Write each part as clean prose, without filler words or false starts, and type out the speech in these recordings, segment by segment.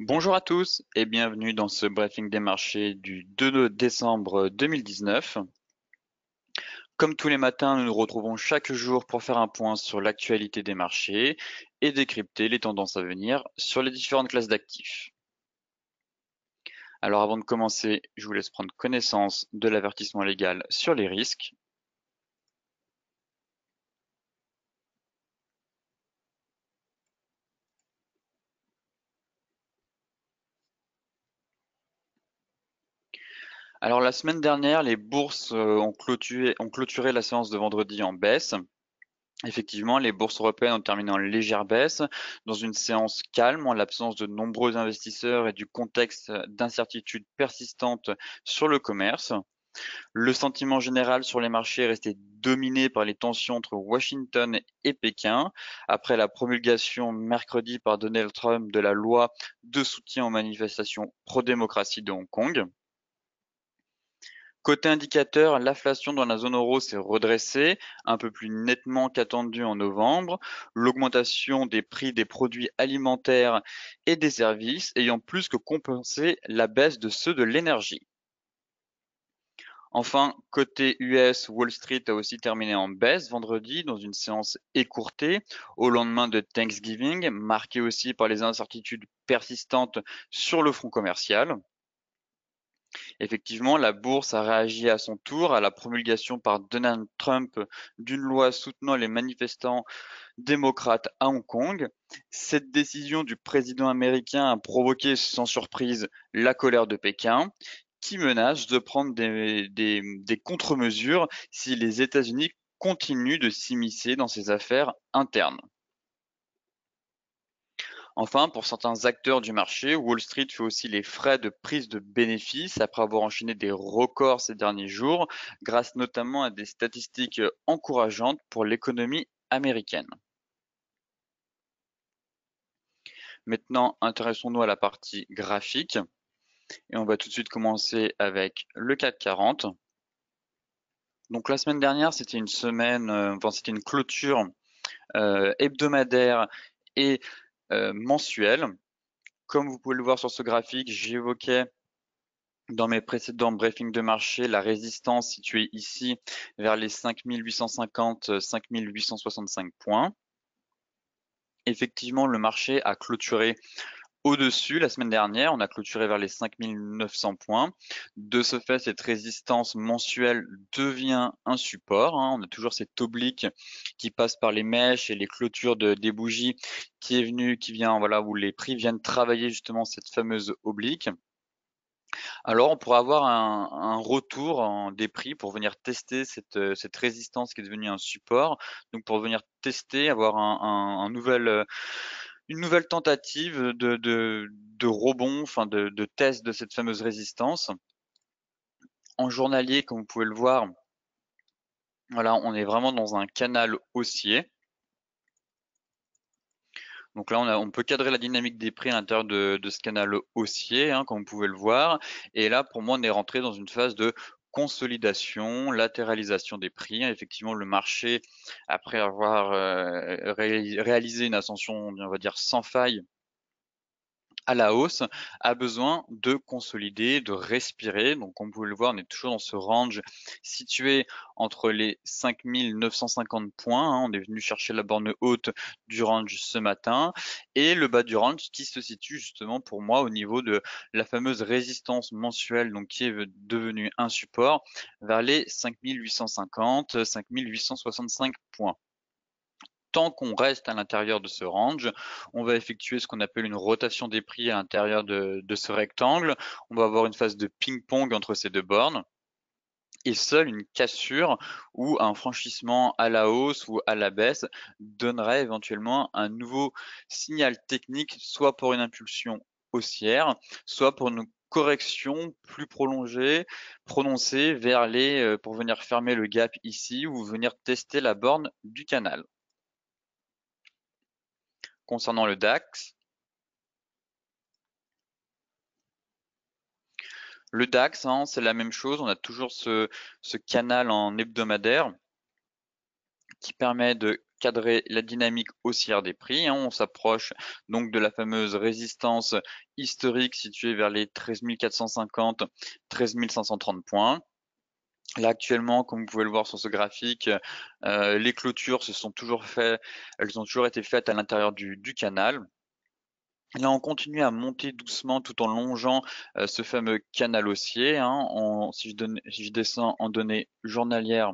Bonjour à tous et bienvenue dans ce briefing des marchés du 2 décembre 2019. Comme tous les matins, nous nous retrouvons chaque jour pour faire un point sur l'actualité des marchés et décrypter les tendances à venir sur les différentes classes d'actifs. Alors avant de commencer, je vous laisse prendre connaissance de l'avertissement légal sur les risques. Alors la semaine dernière, les bourses ont clôturé la séance de vendredi en baisse. Effectivement, les bourses européennes ont terminé en légère baisse, dans une séance calme en l'absence de nombreux investisseurs et du contexte d'incertitude persistante sur le commerce. Le sentiment général sur les marchés est resté dominé par les tensions entre Washington et Pékin, après la promulgation mercredi par Donald Trump de la loi de soutien aux manifestations pro-démocratie de Hong Kong. Côté indicateur, l'inflation dans la zone euro s'est redressée un peu plus nettement qu'attendu en novembre, l'augmentation des prix des produits alimentaires et des services ayant plus que compensé la baisse de ceux de l'énergie. Enfin, côté US, Wall Street a aussi terminé en baisse vendredi dans une séance écourtée au lendemain de Thanksgiving, marquée aussi par les incertitudes persistantes sur le front commercial. Effectivement, la bourse a réagi à son tour à la promulgation par Donald Trump d'une loi soutenant les manifestants démocrates à Hong Kong. Cette décision du président américain a provoqué sans surprise la colère de Pékin, qui menace de prendre des contre-mesures si les États-Unis continuent de s'immiscer dans ses affaires internes. Enfin, pour certains acteurs du marché, Wall Street fait aussi les frais de prise de bénéfices après avoir enchaîné des records ces derniers jours, grâce notamment à des statistiques encourageantes pour l'économie américaine. Maintenant, intéressons-nous à la partie graphique et on va tout de suite commencer avec le CAC 40. Donc la semaine dernière, c'était une semaine, c'était une clôture hebdomadaire et mensuelle. Comme vous pouvez le voir sur ce graphique, j'évoquais dans mes précédents briefings de marché la résistance située ici vers les 5850, 5865 points. Effectivement, le marché a clôturé au-dessus la semaine dernière, on a clôturé vers les 5900 points. De ce fait, cette résistance mensuelle devient un support, hein. On a toujours cette oblique qui passe par les mèches et les clôtures des bougies qui vient, voilà, où les prix viennent travailler justement cette fameuse oblique. Alors, on pourrait avoir un retour des prix pour venir tester cette résistance qui est devenue un support. Donc, pour venir tester, avoir une nouvelle tentative de rebond, enfin de test de cette fameuse résistance. En journalier, comme vous pouvez le voir, voilà, on est vraiment dans un canal haussier. Donc là, on peut cadrer la dynamique des prix à l'intérieur de ce canal haussier, hein, comme vous pouvez le voir. Et là, pour moi, on est rentré dans une phase de consolidation, latéralisation des prix. Effectivement, le marché, après avoir réalisé une ascension, on va dire, sans faille à la hausse, a besoin de consolider, de respirer. Donc, comme vous pouvez le voir, on est toujours dans ce range situé entre les 5950 points, hein. On est venu chercher la borne haute du range ce matin et le bas du range qui se situe justement pour moi au niveau de la fameuse résistance mensuelle, donc qui est devenue un support vers les 5850, 5865 points. Tant qu'on reste à l'intérieur de ce range, on va effectuer ce qu'on appelle une rotation des prix à l'intérieur de ce rectangle. On va avoir une phase de ping-pong entre ces deux bornes. Et seule une cassure ou un franchissement à la hausse ou à la baisse donnerait éventuellement un nouveau signal technique, soit pour une impulsion haussière, soit pour une correction plus prolongée, prononcée vers pour venir fermer le gap ici ou venir tester la borne du canal. Concernant le DAX, hein, c'est la même chose. On a toujours ce canal en hebdomadaire qui permet de cadrer la dynamique haussière des prix, hein. On s'approche donc de la fameuse résistance historique située vers les 13 450, 13 530 points. Là actuellement, comme vous pouvez le voir sur ce graphique, les clôtures elles ont toujours été faites à l'intérieur du canal. Là, on continue à monter doucement tout en longeant ce fameux canal haussier, hein. Si je descends en données journalières,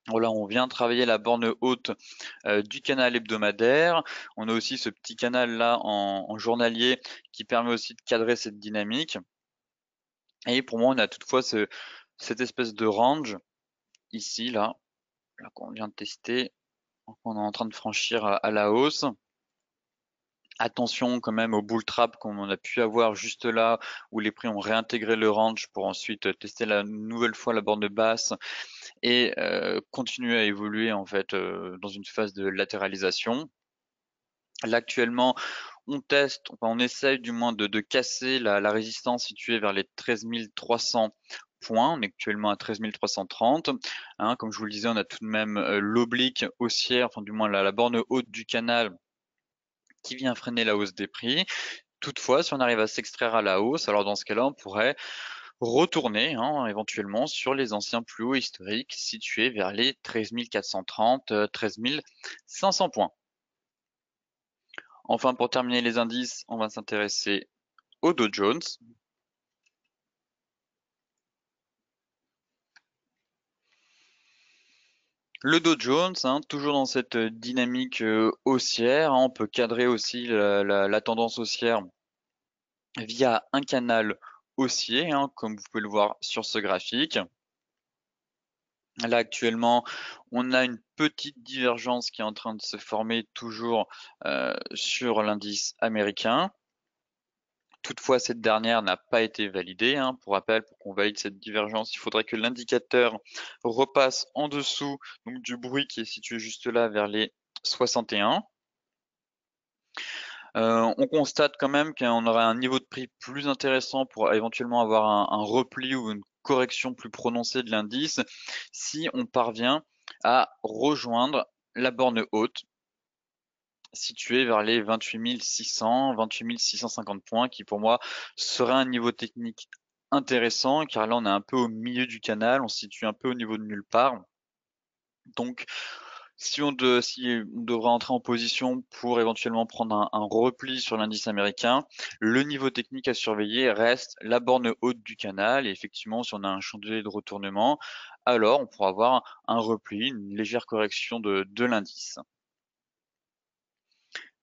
voilà, on vient travailler la borne haute du canal hebdomadaire. On a aussi ce petit canal là en journalier qui permet aussi de cadrer cette dynamique. Et pour moi, on a toutefois cette espèce de range ici, là qu'on vient de tester, qu'on est en train de franchir à la hausse. Attention quand même au bull trap comme on a pu avoir juste là, où les prix ont réintégré le range pour ensuite tester la nouvelle fois la borne basse et continuer à évoluer en fait dans une phase de latéralisation. Là actuellement, on essaye du moins de casser la résistance située vers les 13 300 points. On est actuellement à 13 330. Hein, comme je vous le disais, on a tout de même l'oblique haussière, enfin du moins la borne haute du canal qui vient freiner la hausse des prix. Toutefois, si on arrive à s'extraire à la hausse, alors dans ce cas-là, on pourrait retourner hein, éventuellement sur les anciens plus hauts historiques situés vers les 13 430, 13 500 points. Enfin, pour terminer les indices, on va s'intéresser au Dow Jones. Le Dow Jones, hein, toujours dans cette dynamique haussière, hein, on peut cadrer aussi la tendance haussière via un canal haussier, hein, comme vous pouvez le voir sur ce graphique. Là actuellement, on a une petite divergence qui est en train de se former toujours sur l'indice américain. Toutefois, cette dernière n'a pas été validée, hein. Pour rappel, pour qu'on valide cette divergence, il faudrait que l'indicateur repasse en dessous donc, du bruit qui est situé juste là vers les 61. On constate quand même qu'on aurait un niveau de prix plus intéressant pour éventuellement avoir un repli ou une correction plus prononcée de l'indice si on parvient à rejoindre la borne haute située vers les 28 600, 28 650 points qui pour moi serait un niveau technique intéressant car là on est un peu au milieu du canal, on se situe un peu au niveau de nulle part. Donc si on devrait entrer en position pour éventuellement prendre un repli sur l'indice américain, le niveau technique à surveiller reste la borne haute du canal. Et effectivement, si on a un chandelier de retournement, alors on pourra avoir un repli, une légère correction de l'indice.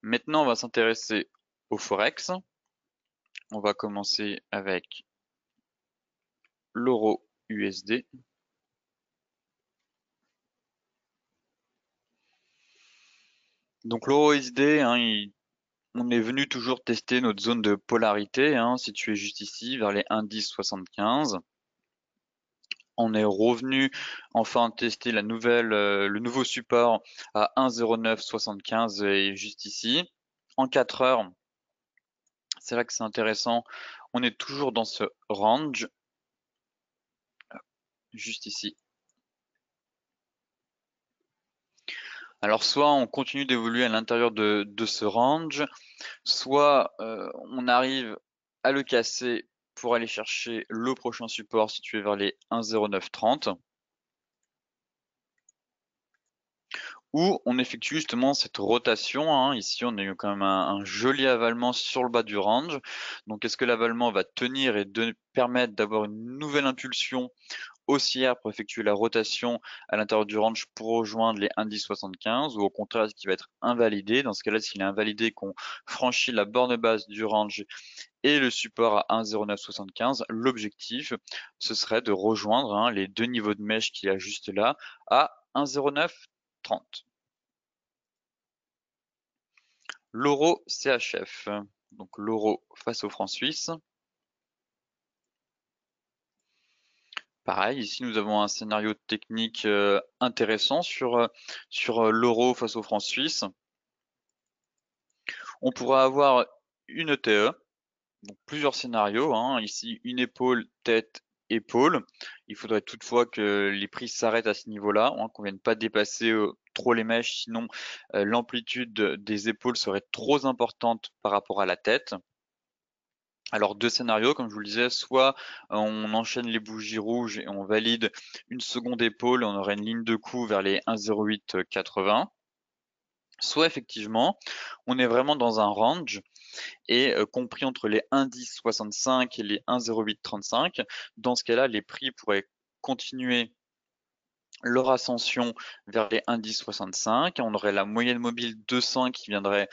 Maintenant, on va s'intéresser au Forex. On va commencer avec l'euro USD. Donc l'euro USD, hein, on est venu toujours tester notre zone de polarité, hein, située juste ici, vers les 1,1075. On est revenu enfin tester le nouveau support à 1,0975 et juste ici. En 4 heures, c'est là que c'est intéressant. On est toujours dans ce range, juste ici. Alors soit on continue d'évoluer à l'intérieur de ce range, soit on arrive à le casser pour aller chercher le prochain support situé vers les 1,0930. Où on effectue justement cette rotation, hein. Ici, on a eu quand même un joli avalement sur le bas du range. Donc, est-ce que l'avalement va tenir et permettre d'avoir une nouvelle impulsion haussière pour effectuer la rotation à l'intérieur du range pour rejoindre les 1,1075 ou au contraire, est-ce qu'il va être invalidé? Dans ce cas-là, s'il est invalidé, qu'on franchit la borne basse du range et le support à 1,0975, l'objectif, ce serait de rejoindre hein, les deux niveaux de mèche qu'il y a juste là à 1,0930. L'euro CHF, donc l'euro face au franc suisse. Pareil, ici nous avons un scénario technique intéressant sur l'euro face au franc suisse. On pourra avoir une ETE, donc plusieurs scénarios, hein. Ici une épaule, tête, épaule. Il faudrait toutefois que les prix s'arrêtent à ce niveau-là, hein, qu'on ne vienne pas dépasser trop les mèches, sinon l'amplitude des épaules serait trop importante par rapport à la tête. Alors 2 scénarios, comme je vous le disais, soit on enchaîne les bougies rouges et on valide une seconde épaule, on aurait une ligne de coup vers les 1,0880. Soit effectivement, on est vraiment dans un range et compris entre les 1,1065 et les 1,0835. Dans ce cas-là, les prix pourraient continuer leur ascension vers les 1,1065. On aurait la moyenne mobile 200 qui viendrait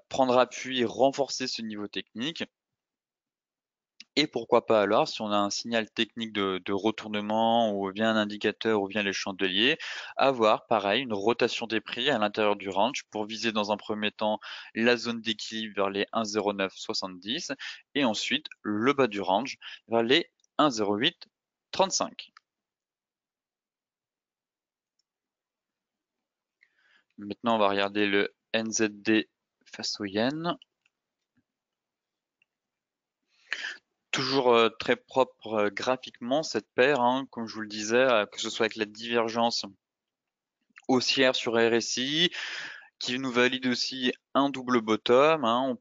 prendre appui et renforcer ce niveau technique. Et pourquoi pas alors, si on a un signal technique de retournement ou via un indicateur ou via les chandeliers, avoir pareil une rotation des prix à l'intérieur du range pour viser dans un premier temps la zone d'équilibre vers les 1,0970 et ensuite le bas du range vers les 1,0835. Maintenant, on va regarder le NZD face au yen. Toujours très propre graphiquement cette paire, hein, comme je vous le disais, que ce soit avec la divergence haussière sur RSI, qui nous valide aussi un double bottom, hein.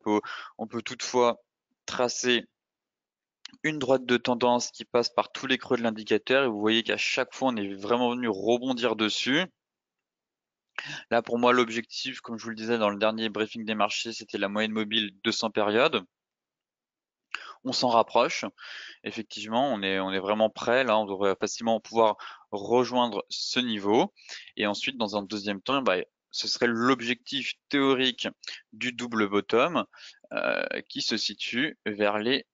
On peut toutefois tracer une droite de tendance qui passe par tous les creux de l'indicateur et vous voyez qu'à chaque fois on est vraiment venu rebondir dessus. Là pour moi l'objectif, comme je vous le disais dans le dernier briefing des marchés, c'était la moyenne mobile 200 périodes. On s'en rapproche. Effectivement, on est vraiment prêt. Là, on devrait facilement pouvoir rejoindre ce niveau. Et ensuite, dans un deuxième temps, bah, ce serait l'objectif théorique du double bottom qui se situe vers les,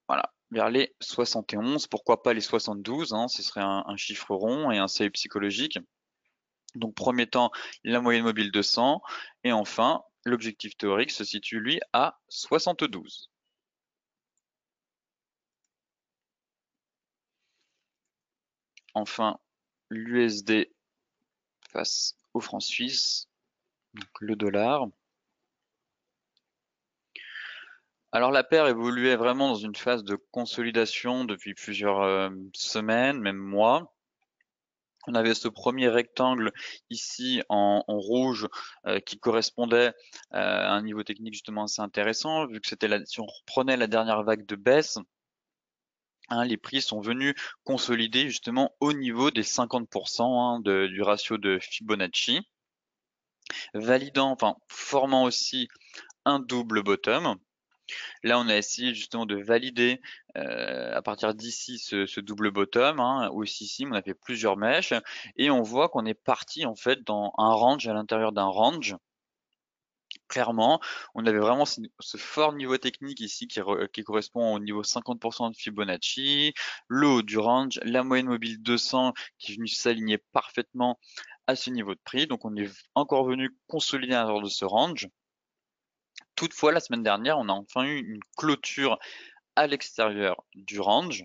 voilà, vers les 71. Pourquoi pas les 72, hein, ce serait un chiffre rond et un seuil psychologique. Donc, premier temps, la moyenne mobile 200. Et enfin, l'objectif théorique se situe, lui, à 72. Enfin, l'USD face au franc suisse, donc le dollar. Alors la paire évoluait vraiment dans une phase de consolidation depuis plusieurs semaines, même mois. On avait ce premier rectangle ici en rouge qui correspondait à un niveau technique justement assez intéressant, vu que si on reprenait la dernière vague de baisse, hein, les prix sont venus consolider justement au niveau des 50% hein, du ratio de Fibonacci, validant, enfin formant aussi un double bottom. Là, on a essayé justement de valider à partir d'ici ce double bottom, hein, aussi ici, on a fait plusieurs mèches et on voit qu'on est parti en fait dans un range à l'intérieur d'un range. Clairement, on avait vraiment ce fort niveau technique ici qui correspond au niveau 50% de Fibonacci, le haut du range, la moyenne mobile 200 qui est venue s'aligner parfaitement à ce niveau de prix. Donc on est encore venu consolider à l'intérieur de ce range. Toutefois, la semaine dernière, on a enfin eu une clôture à l'extérieur du range.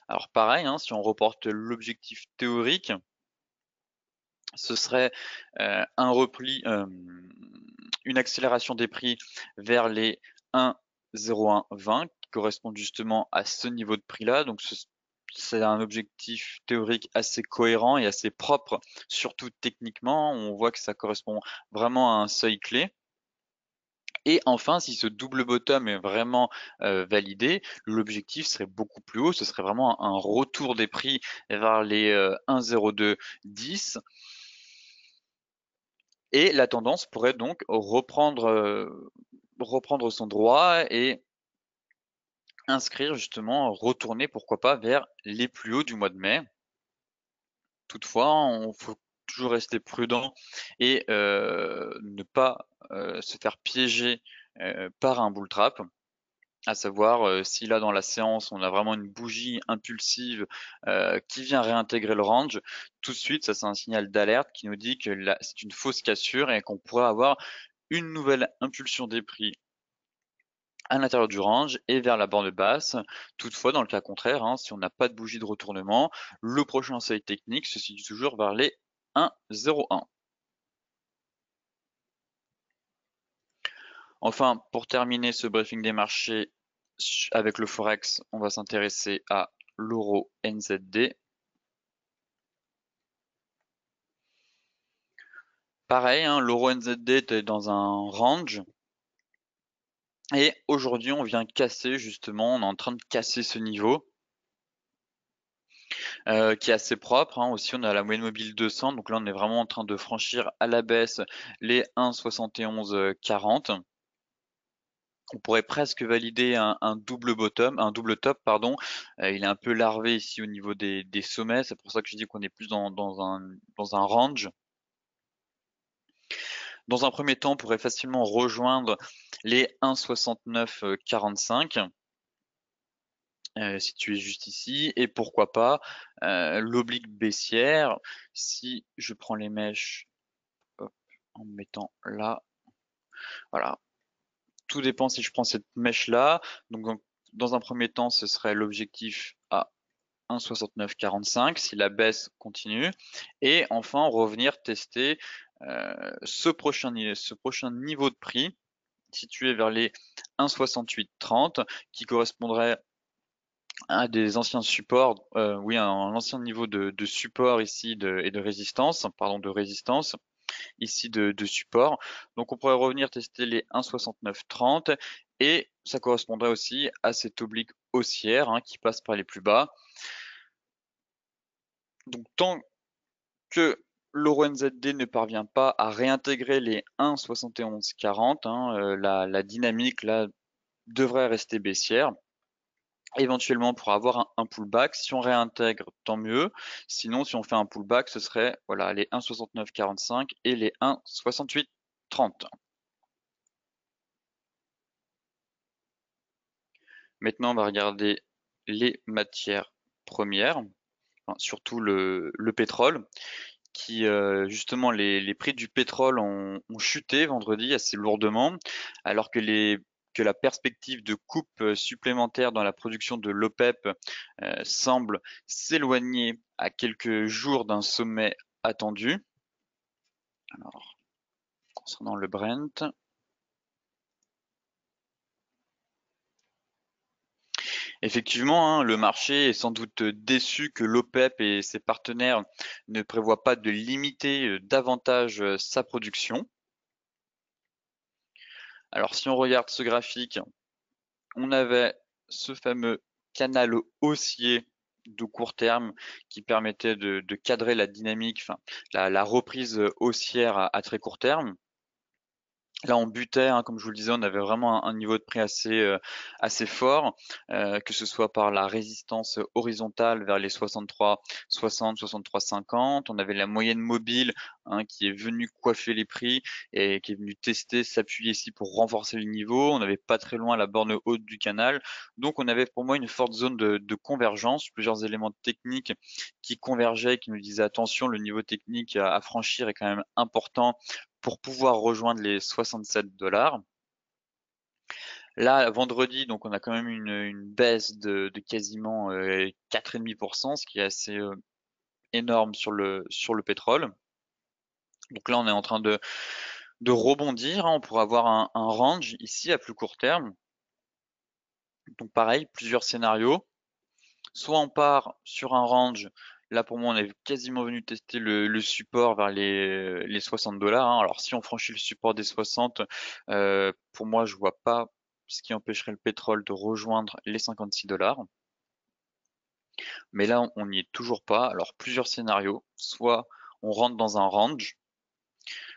Alors pareil, hein, si on reporte l'objectif théorique, ce serait un repli, une accélération des prix vers les 1,0120 qui correspondent justement à ce niveau de prix-là. Donc c'est un objectif théorique assez cohérent et assez propre, surtout techniquement. On voit que ça correspond vraiment à un seuil clé. Et enfin, si ce double bottom est vraiment validé, l'objectif serait beaucoup plus haut, ce serait vraiment un retour des prix vers les 1,0210 et la tendance pourrait donc reprendre son droit et inscrire justement, retourner pourquoi pas vers les plus hauts du mois de mai. Toutefois, il faut toujours rester prudent et ne pas se faire piéger par un bull trap. À savoir, si là dans la séance, on a vraiment une bougie impulsive qui vient réintégrer le range, tout de suite, ça c'est un signal d'alerte qui nous dit que là, c'est une fausse cassure et qu'on pourrait avoir une nouvelle impulsion des prix à l'intérieur du range et vers la borne basse. Toutefois, dans le cas contraire, hein, si on n'a pas de bougie de retournement, le prochain seuil technique se situe toujours vers les 1,01. Enfin, pour terminer ce briefing des marchés avec le Forex, on va s'intéresser à l'euro NZD. pareil, hein, l'euro NZD était dans un range. Et aujourd'hui, on vient casser justement, on est en train de casser ce niveau qui est assez propre, hein. Aussi, on a la moyenne mobile 200, donc là, on est vraiment en train de franchir à la baisse les 1,7140. On pourrait presque valider un double bottom, un double top, pardon. Il est un peu larvé ici au niveau des sommets, c'est pour ça que je dis qu'on est plus dans un range. Dans un premier temps, on pourrait facilement rejoindre les 1,6945. Situé juste ici, et pourquoi pas l'oblique baissière. Si je prends les mèches, hop, en me mettant là, voilà. Tout dépend si je prends cette mèche là. Donc dans un premier temps, ce serait l'objectif à 1,6945 si la baisse continue, et enfin revenir tester ce prochain niveau de prix situé vers les 1,6830 qui correspondrait à des anciens supports, oui, un ancien niveau de support ici et de résistance, pardon, de résistance, ici de support. Donc on pourrait revenir tester les 1,6930 et ça correspondrait aussi à cette oblique haussière hein, qui passe par les plus bas. Donc tant que l'euro NZD ne parvient pas à réintégrer les 1,7140, hein, la dynamique là devrait rester baissière. Éventuellement pour avoir un pullback. Si on réintègre, tant mieux. Sinon, si on fait un pullback, ce serait voilà, les 1,6945 et les 1,6830. Maintenant, on va regarder les matières premières, enfin, surtout le pétrole, qui justement les prix du pétrole ont chuté vendredi assez lourdement, alors que la perspective de coupe supplémentaire dans la production de l'OPEP semble s'éloigner à quelques jours d'un sommet attendu. Alors, concernant le Brent, effectivement, hein, le marché est sans doute déçu que l'OPEP et ses partenaires ne prévoient pas de limiter davantage sa production. Alors, si on regarde ce graphique, on avait ce fameux canal haussier de court terme qui permettait de cadrer la dynamique, enfin la reprise haussière à très court terme. Là, on butait, hein, comme je vous le disais, on avait vraiment un niveau de prix assez fort, que ce soit par la résistance horizontale vers les 63,60, 63,50. On avait la moyenne mobile hein, qui est venue coiffer les prix et qui est venue tester, s'appuyer ici pour renforcer le niveau. On n'avait pas très loin la borne haute du canal. Donc, on avait pour moi une forte zone de convergence, plusieurs éléments techniques qui convergeaient, qui nous disaient attention, le niveau technique à franchir est quand même important pour pouvoir rejoindre les 67 $. Là, vendredi, donc on a quand même une baisse de quasiment 4,5%, ce qui est assez énorme sur le pétrole. Donc là, on est en train de rebondir, hein. On pourrait avoir un range ici à plus court terme. Donc pareil, plusieurs scénarios. Soit on part sur un range. Là, pour moi, on est quasiment venu tester le support vers les 60 $. Hein. Alors, si on franchit le support des 60, pour moi, je vois pas ce qui empêcherait le pétrole de rejoindre les 56 $. Mais là, on n'y est toujours pas. Alors, plusieurs scénarios. Soit on rentre dans un range.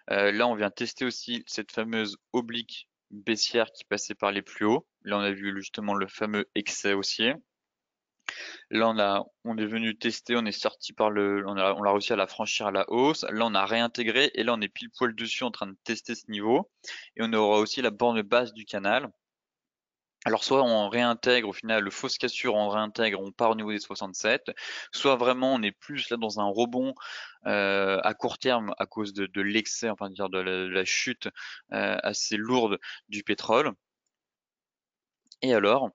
Là, on vient tester aussi cette fameuse oblique baissière qui passait par les plus hauts. Là, on a vu justement le fameux excès haussier. Là, on est venu tester, on est sorti on l'a réussi à la franchir à la hausse. Là, on a réintégré et là, on est pile poil dessus en train de tester ce niveau. Et on aura aussi la borne basse du canal. Alors, soit on réintègre, au final, le fausse cassure, on réintègre, on part au niveau des 67. Soit vraiment, on est plus là dans un rebond à court terme à cause de l'excès, enfin dire de la chute assez lourde du pétrole. Et alors,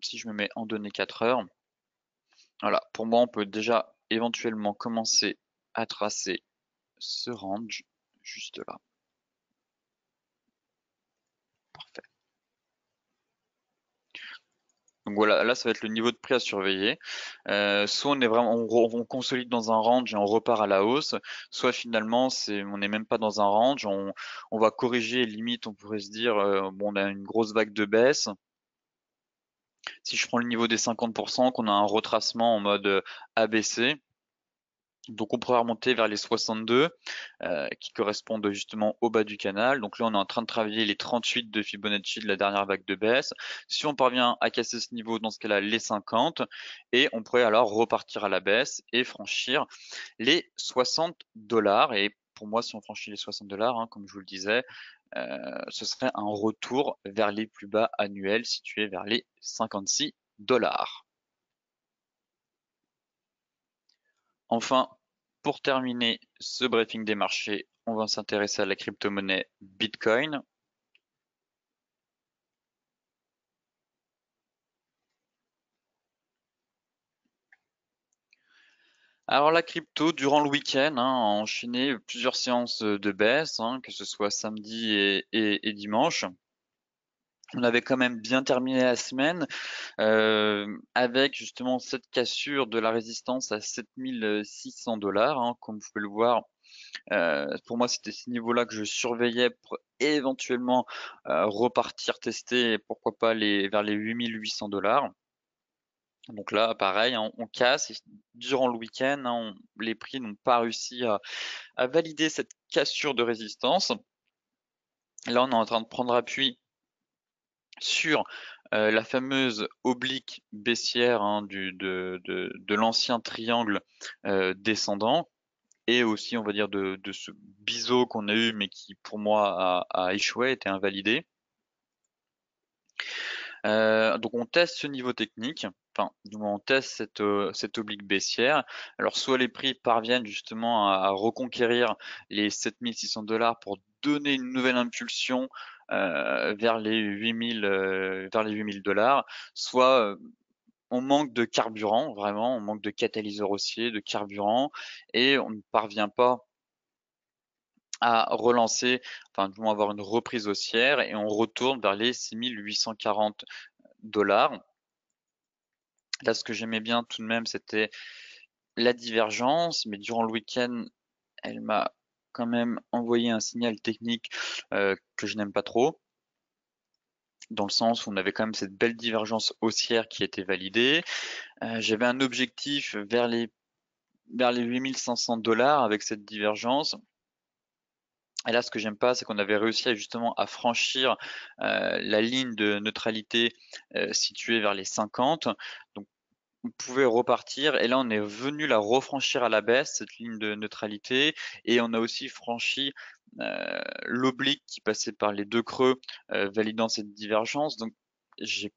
si je me mets en données 4 heures, voilà, pour moi, on peut déjà éventuellement commencer à tracer ce range juste là. Parfait. Donc Donc voilà, là ça va être le niveau de prix à surveiller. Soit on est vraiment, on consolide dans un range et on repart à la hausse, soit finalement on n'est même pas dans un range, on va corriger, limite on pourrait se dire bon on a une grosse vague de baisse. Si je prends le niveau des 50%, qu'on a un retracement en mode ABC, donc on pourrait remonter vers les 62 qui correspondent justement au bas du canal. Donc là on est en train de travailler les 38 de Fibonacci de la dernière vague de baisse. Si on parvient à casser ce niveau, dans ce cas-là les 50, et on pourrait alors repartir à la baisse et franchir les 60 dollars. Et pour moi, si on franchit les 60 dollars, hein, comme je vous le disais, ce serait un retour vers les plus bas annuels situés vers les 56 dollars. Enfin, pour terminer ce briefing des marchés, on va s'intéresser à la crypto-monnaie Bitcoin. Alors la crypto, durant le week-end, a enchaîné plusieurs séances de baisse, que ce soit samedi et dimanche. On avait quand même bien terminé la semaine avec justement cette cassure de la résistance à 7600 dollars, comme vous pouvez le voir. Pour moi, c'était ce niveau-là que je surveillais pour éventuellement repartir tester, et pourquoi pas vers les 8800 dollars. Donc là, pareil, on casse. Et durant le week-end, les prix n'ont pas réussi à valider cette cassure de résistance. Là, on est en train de prendre appui sur la fameuse oblique baissière de l'ancien triangle descendant, et aussi, on va dire, de ce biseau qu'on a eu, mais qui pour moi a échoué, été invalidé. Donc on teste ce niveau technique, enfin du moins on teste cette oblique baissière. Alors soit les prix parviennent justement à reconquérir les 7600 dollars pour donner une nouvelle impulsion vers les 8000 dollars, soit on manque de carburant, vraiment, on manque de catalyseur haussier, de carburant, et on ne parvient pas à relancer, enfin du moins avoir une reprise haussière, et on retourne vers les 6840 dollars. Là, ce que j'aimais bien tout de même, c'était la divergence, mais durant le week-end, elle m'a quand même envoyé un signal technique que je n'aime pas trop, dans le sens où on avait quand même cette belle divergence haussière qui était validée. J'avais un objectif vers les 8500 dollars avec cette divergence. Et là, ce que j'aime pas, c'est qu'on avait réussi justement à franchir la ligne de neutralité située vers les 50. Donc, on pouvait repartir, et là on est venu la refranchir à la baisse, cette ligne de neutralité, et on a aussi franchi l'oblique qui passait par les deux creux, validant cette divergence. Donc j'ai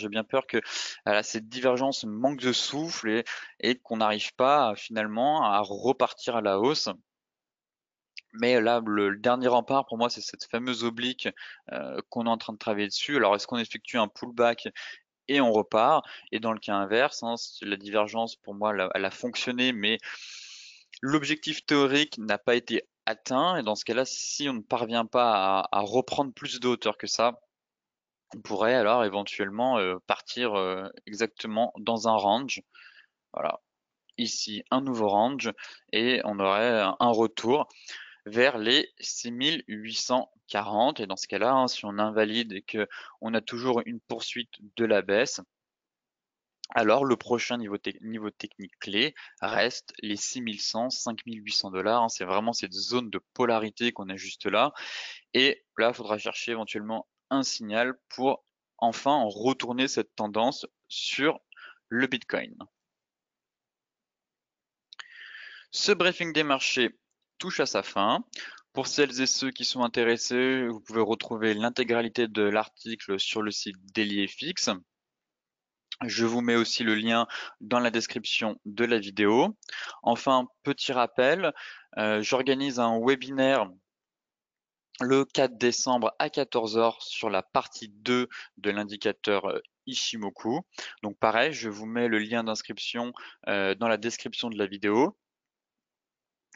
bien peur que voilà, cette divergence manque de souffle, et qu'on n'arrive pas finalement à repartir à la hausse. Mais là, le dernier rempart pour moi, c'est cette fameuse oblique qu'on est en train de travailler dessus. Alors, est-ce qu'on effectue un pullback et on repart? Et dans le cas inverse, la divergence, pour moi, elle a fonctionné, mais l'objectif théorique n'a pas été atteint. Et dans ce cas-là, si on ne parvient pas à reprendre plus de hauteur que ça, on pourrait alors éventuellement partir exactement dans un range. Voilà, ici un nouveau range, et on aurait un retour vers les 6840. Et dans ce cas-là, si on invalide et que on a toujours une poursuite de la baisse, alors le prochain niveau technique clé reste les 6100, 5800 dollars. C'est vraiment cette zone de polarité qu'on a juste là. Et là, il faudra chercher éventuellement un signal pour enfin retourner cette tendance sur le Bitcoin. Ce briefing des marchés touche à sa fin. Pour celles et ceux qui sont intéressés, vous pouvez retrouver l'intégralité de l'article sur le site DailyFX. Je vous mets aussi le lien dans la description de la vidéo. Enfin, petit rappel, j'organise un webinaire le 4 décembre à 14 h sur la partie 2 de l'indicateur Ishimoku. Donc pareil, je vous mets le lien d'inscription dans la description de la vidéo.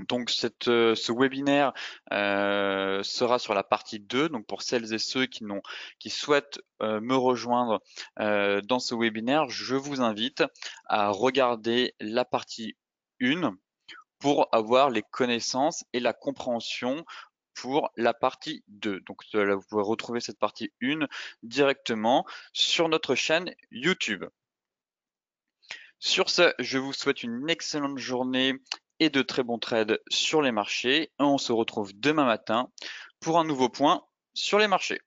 Donc ce webinaire sera sur la partie 2. Donc pour celles et ceux qui souhaitent me rejoindre dans ce webinaire, je vous invite à regarder la partie 1 pour avoir les connaissances et la compréhension pour la partie 2. Donc là, vous pouvez retrouver cette partie 1 directement sur notre chaîne YouTube. Sur ce, je vous souhaite une excellente journée et de très bons trades sur les marchés. On se retrouve demain matin pour un nouveau point sur les marchés.